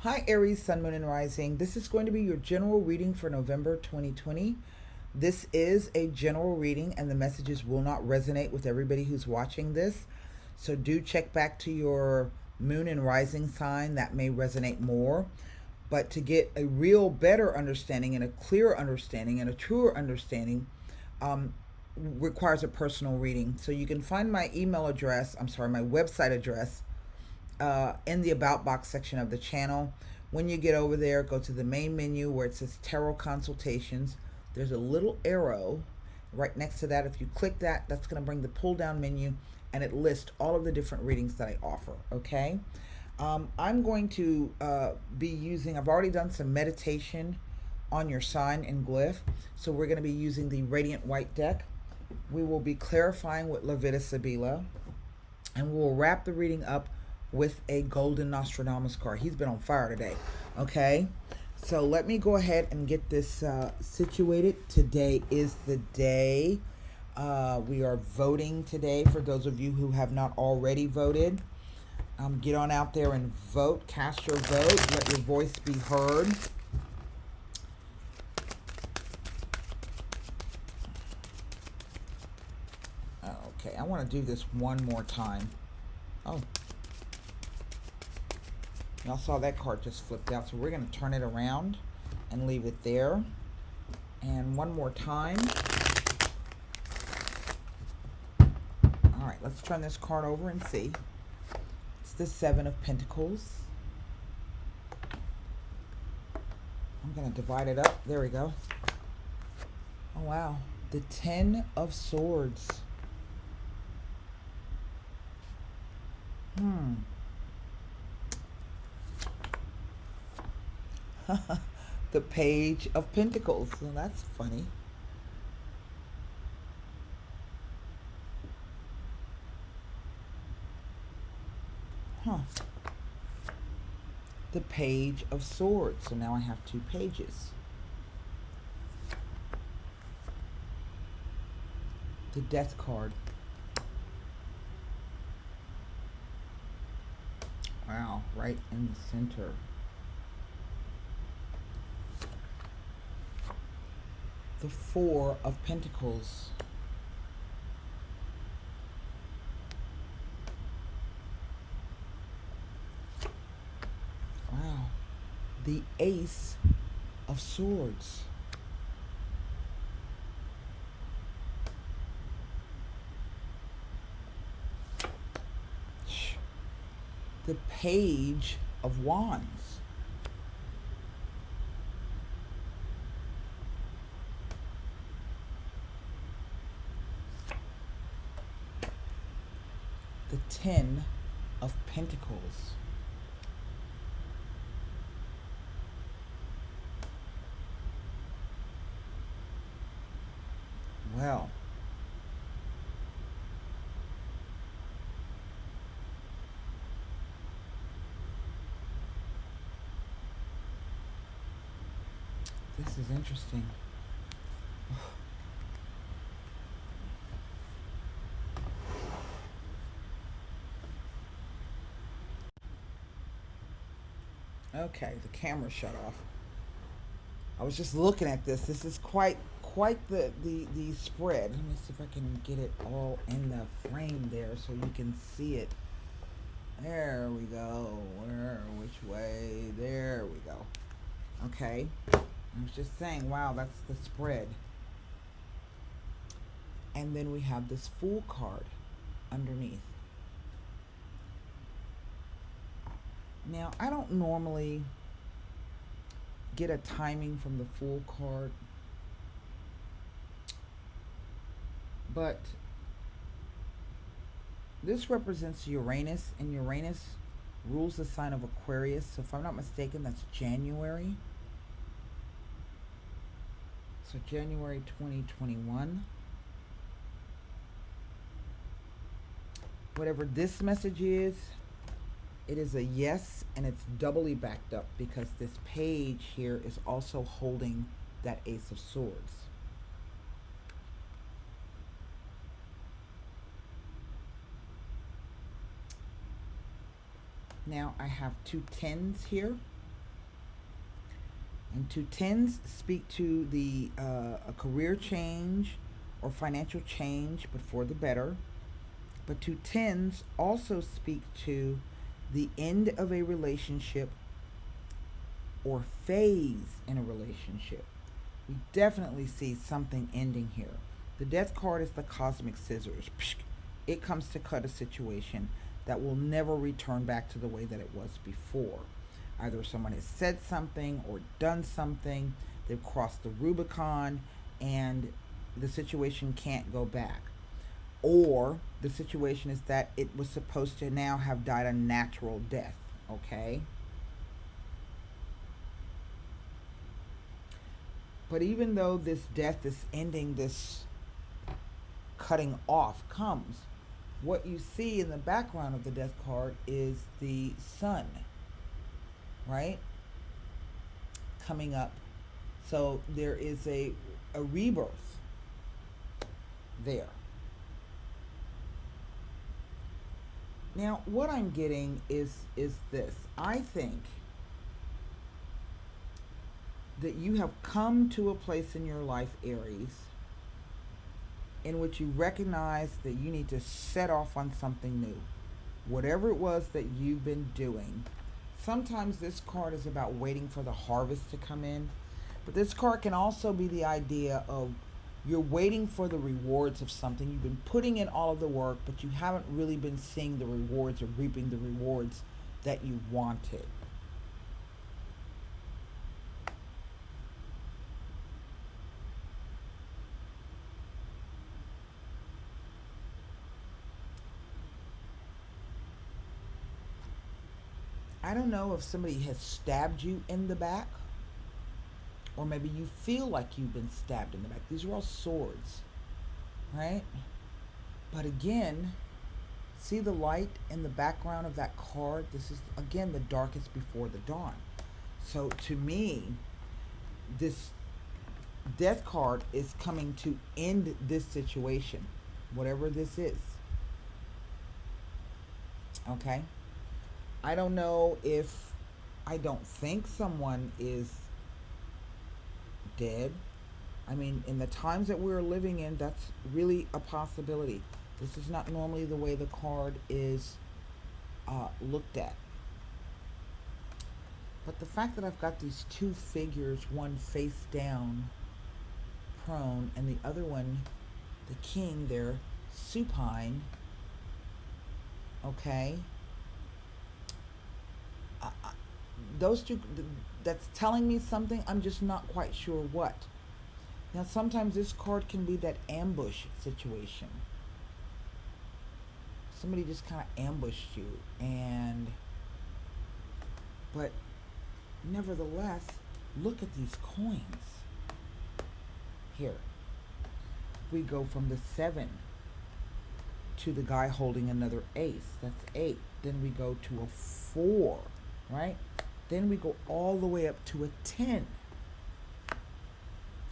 Hi Aries, Sun, Moon, and Rising. This is going to be your general reading for November 2020. This is a general reading and the messages will not resonate with everybody who's watching this. So do check back to your moon and rising sign. That may resonate more. But to get a real better understanding and a clearer understanding and a truer understanding, requires a personal reading. So you can find my my website address in the About box section of the channel. When you get over there, go to the main menu where it says Tarot Consultations. There's a little arrow right next to that. If you click that, that's going to bring the pull down menu and it lists all of the different readings that I offer. Okay. I'm going to be using, I've already done some meditation on your sign and glyph. So we're going to be using the Radiant White deck. We will be clarifying with Levita Sibila, and we'll wrap the reading up with a golden Nostradamus card. He's been on fire today. Okay. So let me go ahead and get this situated. Today is the day. We are voting today for those of you who have not already voted. Get on out there and vote. Cast your vote. Let your voice be heard. Okay, I want to do this one more time. Oh. Y'all saw that card just flipped out, so we're going to turn it around and leave it there. And one more time. All right, let's turn this card over and see. It's the Seven of Pentacles. I'm going to divide it up. There we go. Oh, wow. The Ten of Swords. The Page of Pentacles. Well, that's funny. The Page of Swords. So now I have two pages. The Death card. Wow, right in the center. The Four of Pentacles. Wow. The Ace of Swords. The Page of Wands. The Ten of Pentacles. Well, this is interesting. Okay, the camera shut off. I was just looking at this. This is quite the spread. Let me see if I can get it all in the frame there so you can see it. There we go. Which way? There we go. Okay. I was just saying, wow, that's the spread. And then we have this Fool card underneath. Now, I don't normally get a timing from the Fool card, but this represents Uranus, and Uranus rules the sign of Aquarius. So if I'm not mistaken, that's January. So January 2021. Whatever this message is, it is a yes, and it's doubly backed up because this page here is also holding that Ace of Swords. Now I have two tens here. And two tens speak to the a career change or financial change, but for the better. But two tens also speak to the end of a relationship or phase in a relationship. We definitely see something ending here. The death card is the cosmic scissors. It comes to cut a situation that will never return back to the way that it was before. Either someone has said something or done something, they've crossed the Rubicon, and the situation can't go back. Or the situation is that it was supposed to now have died a natural death, okay? But even though this death, this ending, this cutting off comes, what you see in the background of the death card is the sun, right? Coming up. So there is a rebirth there. Now, what I'm getting is this. I think that you have come to a place in your life, Aries, in which you recognize that you need to set off on something new. Whatever it was that you've been doing. Sometimes this card is about waiting for the harvest to come in. But this card can also be the idea of you're waiting for the rewards of something. You've been putting in all of the work, but you haven't really been seeing the rewards or reaping the rewards that you wanted. I don't know if somebody has stabbed you in the back, or maybe you feel like you've been stabbed in the back. These are all swords, right? But again, see the light in the background of that card? This is, again, the darkest before the dawn. So to me, this death card is coming to end this situation, whatever this is. Okay? I don't know if, I don't think someone is dead. I mean, in the times that we're living in, that's really a possibility. This is not normally the way the card is looked at. But the fact that I've got these two figures, one face down, prone, and the other one, the king there, supine, okay? Those two, that's telling me something. I'm just not quite sure what. Now, sometimes this card can be that ambush situation. Somebody just kind of ambushed you, but nevertheless, look at these coins. Here, we go from the 7 to the guy holding another ace. That's 8. Then we go to a 4, right? Then we go all the way up to a 10.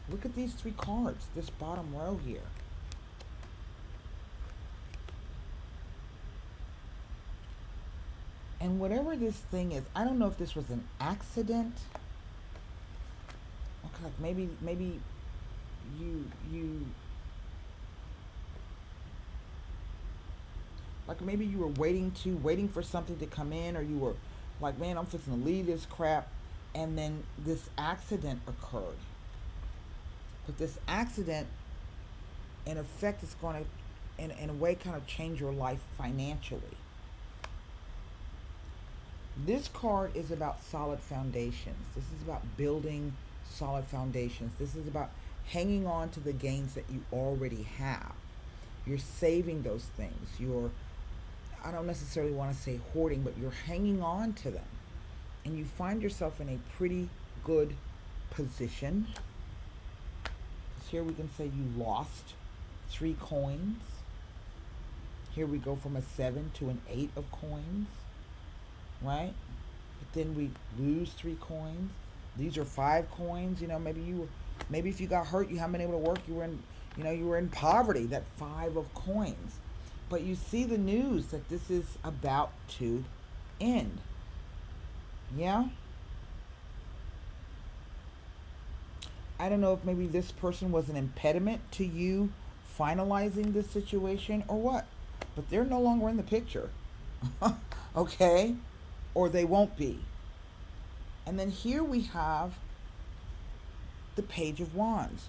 Look at these 3 cards, this bottom row here. And whatever this thing is, I don't know if this was an accident. Okay, like maybe you like maybe you were waiting for something to come in, or you were like, man, I'm fixing to leave this crap, and then this accident occurred. But this accident, in effect, is going to, in a way, kind of change your life financially. This card is about solid foundations. This is about building solid foundations. This is about hanging on to the gains that you already have. You're saving those things. I don't necessarily want to say hoarding, but you're hanging on to them. And you find yourself in a pretty good position. Here we can say you lost 3 coins. Here we go from a 7 to an 8 of coins, right? But then we lose 3 coins. These are 5 coins. You know, maybe if you got hurt, you haven't been able to work. You were in poverty. That 5 of coins. But you see the news that this is about to end. Yeah? I don't know if maybe this person was an impediment to you finalizing this situation or what, but they're no longer in the picture. Okay? Or they won't be. And then here we have the Page of Wands,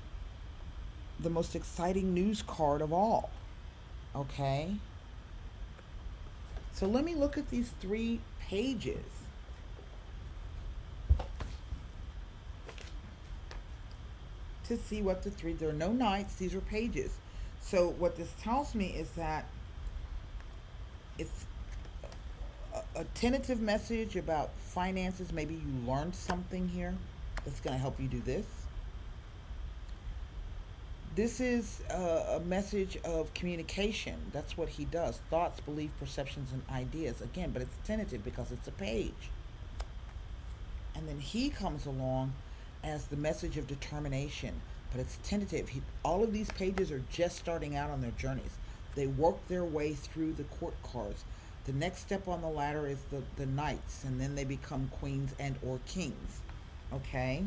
the most exciting news card of all. Okay? So let me look at these 3 pages. To see what there are no knights, these are pages. So what this tells me is that it's a tentative message about finances. Maybe you learned something here that's going to help you do this. This is a message of communication. That's what he does. Thoughts, beliefs, perceptions, and ideas. Again, but it's tentative because it's a page. And then he comes along as the message of determination, but it's tentative. All of these pages are just starting out on their journeys. They work their way through the court cards. The next step on the ladder is the knights, and then they become queens and or kings. Okay?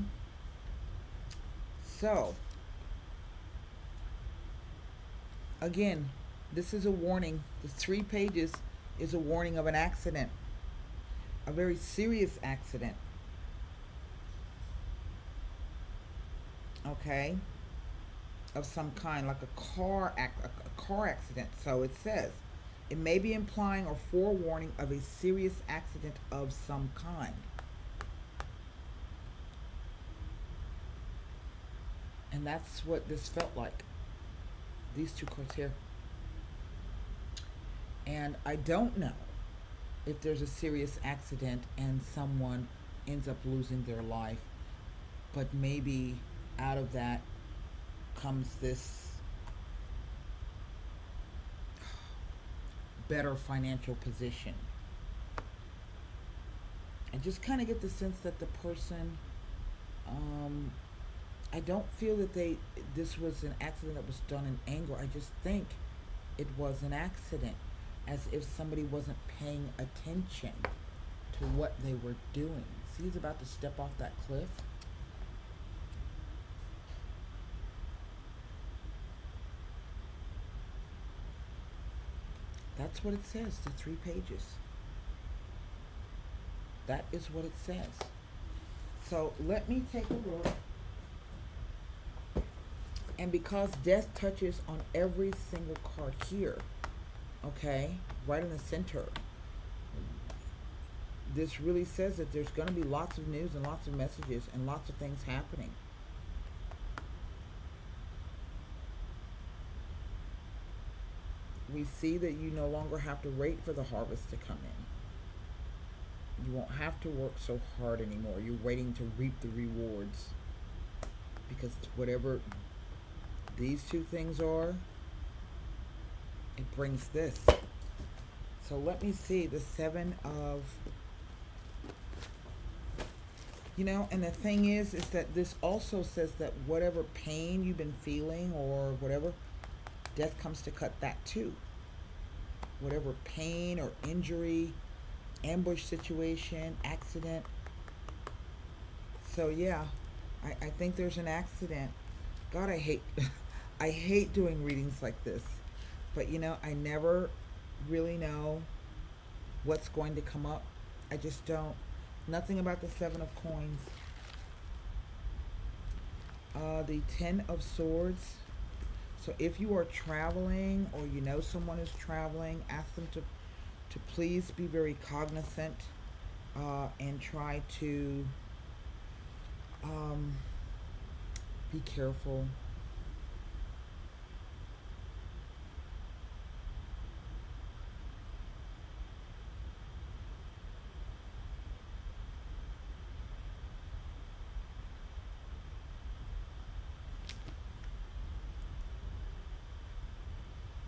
So, again, this is a warning. The 3 pages is a warning of an accident, a very serious accident. Okay, of some kind, like a car accident. So it says it may be implying or forewarning of a serious accident of some kind. And that's what this felt like. These 2 cards here. And I don't know if there's a serious accident and someone ends up losing their life, but maybe out of that comes this better financial position. I just kind of get the sense that the person, I don't feel that this was an accident that was done in anger. I just think it was an accident, as if somebody wasn't paying attention to what they were doing. See, he's about to step off that cliff. That's what it says, the 3 pages. That is what it says. So let me take a look. And because death touches on every single card here, okay, right in the center, this really says that there's going to be lots of news and lots of messages and lots of things happening. We see that you no longer have to wait for the harvest to come in. You won't have to work so hard anymore. You're waiting to reap the rewards. Because whatever these 2 things are, it brings this. So let me see, the 7 of, and the thing is that this also says that whatever pain you've been feeling or whatever, death comes to cut that too. Whatever pain or injury, ambush situation, accident. So yeah, I think there's an accident. God, I hate I hate doing readings like this. But I never really know what's going to come up. I just don't. Nothing about the 7 of coins. The 10 of swords. So if you are traveling or someone is traveling, ask them to please be very cognizant and try to be careful.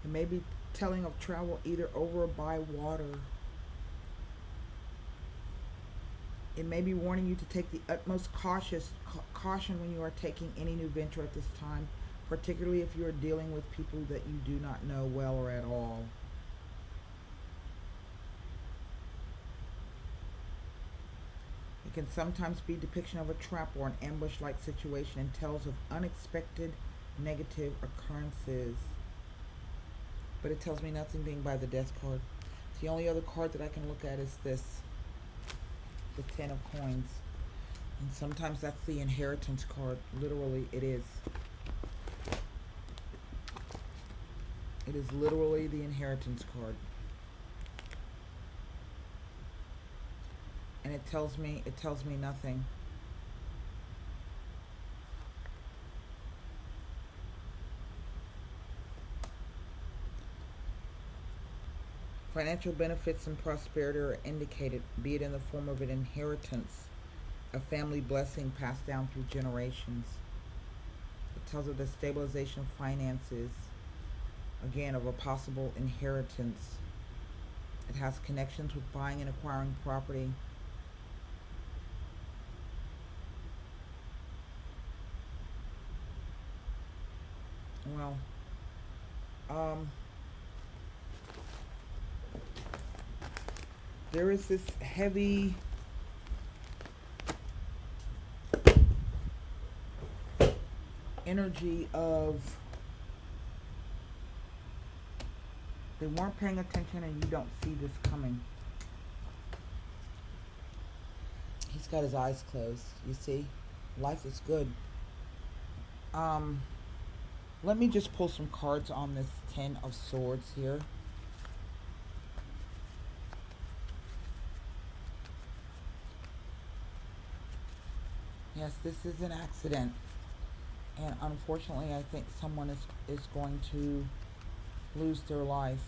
It may be telling of travel either over or by water. It may be warning you to take the utmost caution when you are taking any new venture at this time, particularly if you are dealing with people that you do not know well or at all. It It can sometimes be a depiction of a trap or an ambush-like situation and tells of unexpected negative occurrences. But it tells me nothing being by the Death card. The only other card that I can look at is this, the Ten of Coins. And sometimes that's the inheritance card. Literally, it is. It is literally the inheritance card. And it tells me nothing. Financial benefits and prosperity are indicated, be it in the form of an inheritance, a family blessing passed down through generations. It tells of the stabilization of finances, again, of a possible inheritance. It has connections with buying and acquiring property. Well, there is this heavy energy of they weren't paying attention and you don't see this coming. He's got his eyes closed, you see? Life is good. Let me just pull some cards on this Ten of Swords here. Yes, this is an accident. And unfortunately, I think someone is going to lose their life.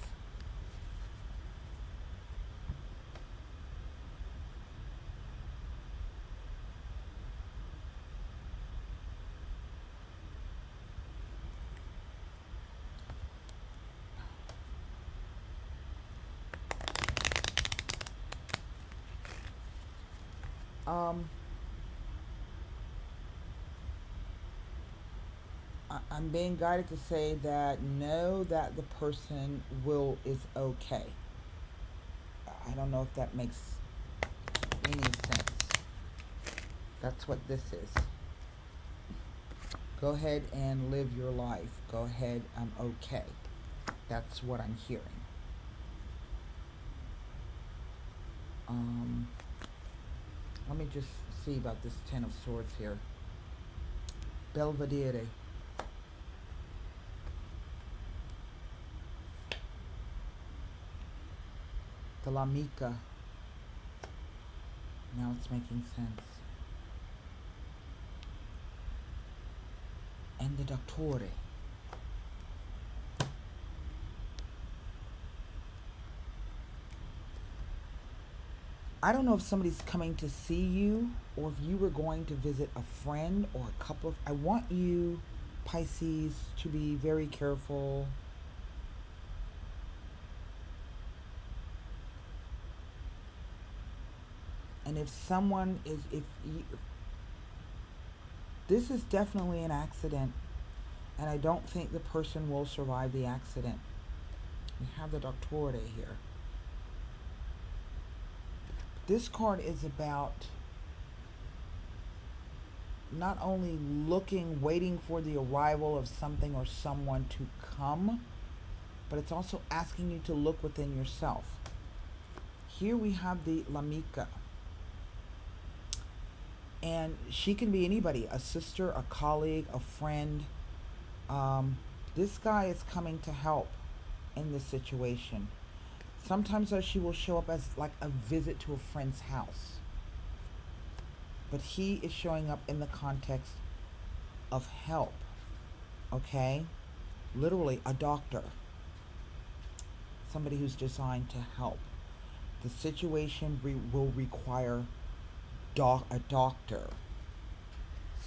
I'm being guided to say that know that the person is okay. I don't know if that makes any sense. That's what this is. Go ahead and live your life. Go ahead, I'm okay. That's what I'm hearing. Let me just see about this Ten of Swords here. Belvedere. The L'Amica. Now it's making sense. And the Dottore. I don't know if somebody's coming to see you or if you were going to visit a friend or a couple of... I want you, Pisces, to be very careful. And if someone is... this is definitely an accident. And I don't think the person will survive the accident. We have the Dottore here. This card is about not only waiting for the arrival of something or someone to come, but it's also asking you to look within yourself. Here we have the L'Amica. And she can be anybody, a sister, a colleague, a friend. This guy is coming to help in this situation. Sometimes though she will show up as like a visit to a friend's house. But he is showing up in the context of help. Okay? Literally a doctor. Somebody who's designed to help. The situation will require a doctor.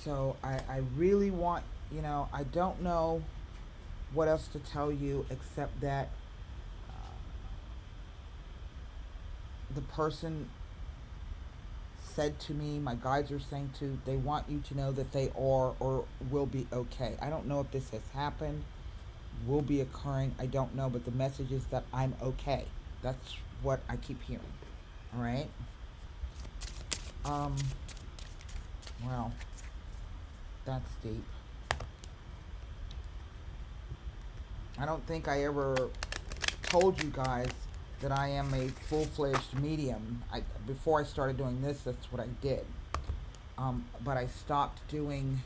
So I really want, I don't know what else to tell you except that the person said to me, my guides are saying they want you to know that they are or will be okay. I don't know if this has happened, will be occurring, I don't know, but the message is that I'm okay. That's what I keep hearing. All right? Um, well, that's deep. I don't think I ever told you guys that I am a full-fledged medium. Before I started doing this, that's what I did. But I stopped doing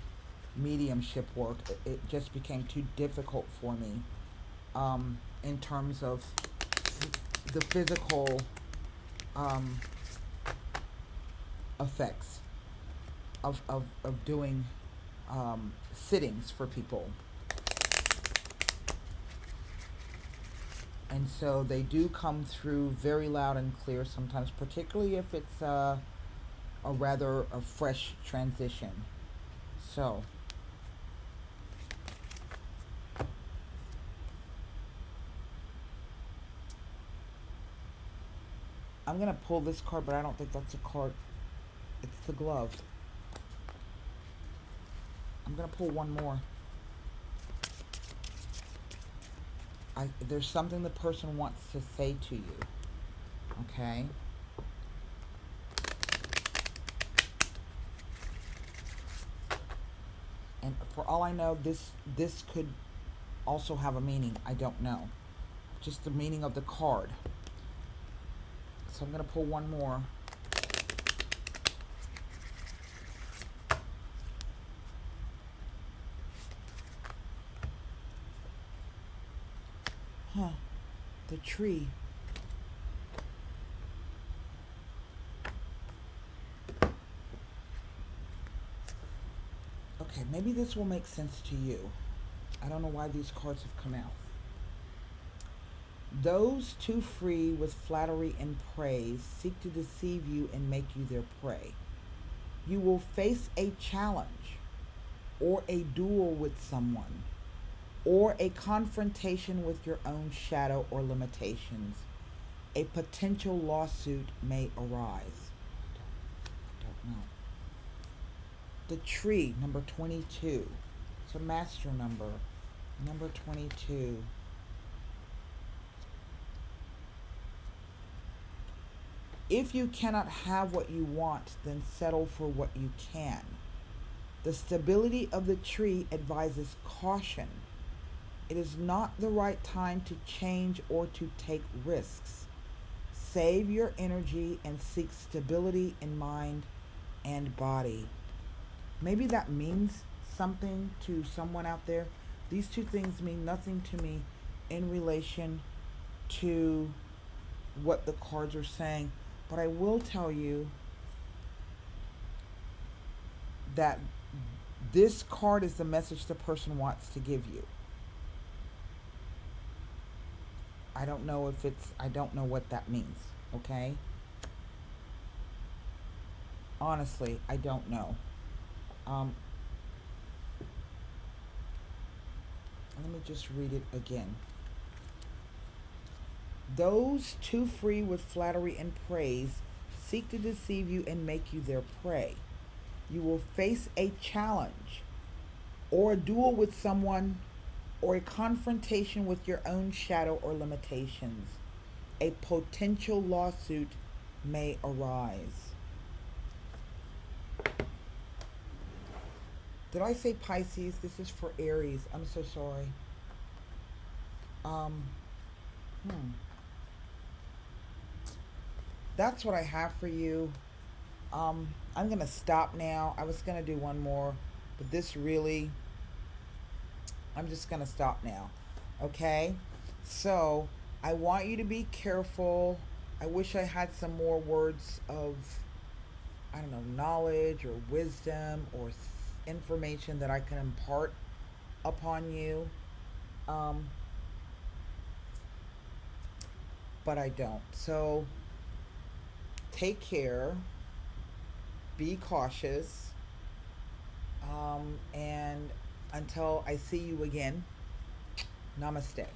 mediumship work. It just became too difficult for me in terms of the physical um, effects of doing sittings for people. And so they do come through very loud and clear sometimes, particularly if it's a fresh transition. So I'm gonna pull this card, but I don't think that's a card. It's the glove. I'm gonna pull one more. There's something the person wants to say to you. Okay. And for all I know, this could also have a meaning. I don't know. Just the meaning of the card. So I'm gonna pull one more. Huh. The tree. Okay, maybe this will make sense to you. I don't know why these cards have come out. Those too free with flattery and praise seek to deceive you and make you their prey. You will face a challenge or a duel with someone or a confrontation with your own shadow or limitations. A potential lawsuit may arise. I don't know. The tree, number 22. It's a master number. Number 22. If you cannot have what you want, then settle for what you can. The stability of the tree advises caution. It is not the right time to change or to take risks. Save your energy and seek stability in mind and body. Maybe that means something to someone out there. These two things mean nothing to me in relation to what the cards are saying. But I will tell you that this card is the message the person wants to give you. I don't know what that means, okay? Honestly, I don't know. Let me just read it again. Those too free with flattery and praise seek to deceive you and make you their prey. You will face a challenge or a duel with someone or a confrontation with your own shadow or limitations. A potential lawsuit may arise. Did I say Pisces? This is for Aries. I'm so sorry. That's what I have for you. I'm going to stop now. I was going to do one more, but this really, I'm just going to stop now. Okay? So, I want you to be careful. I wish I had some more words of, I don't know, knowledge or wisdom or information that I can impart upon you. But I don't. So, take care. Be cautious. And until I see you again, namaste.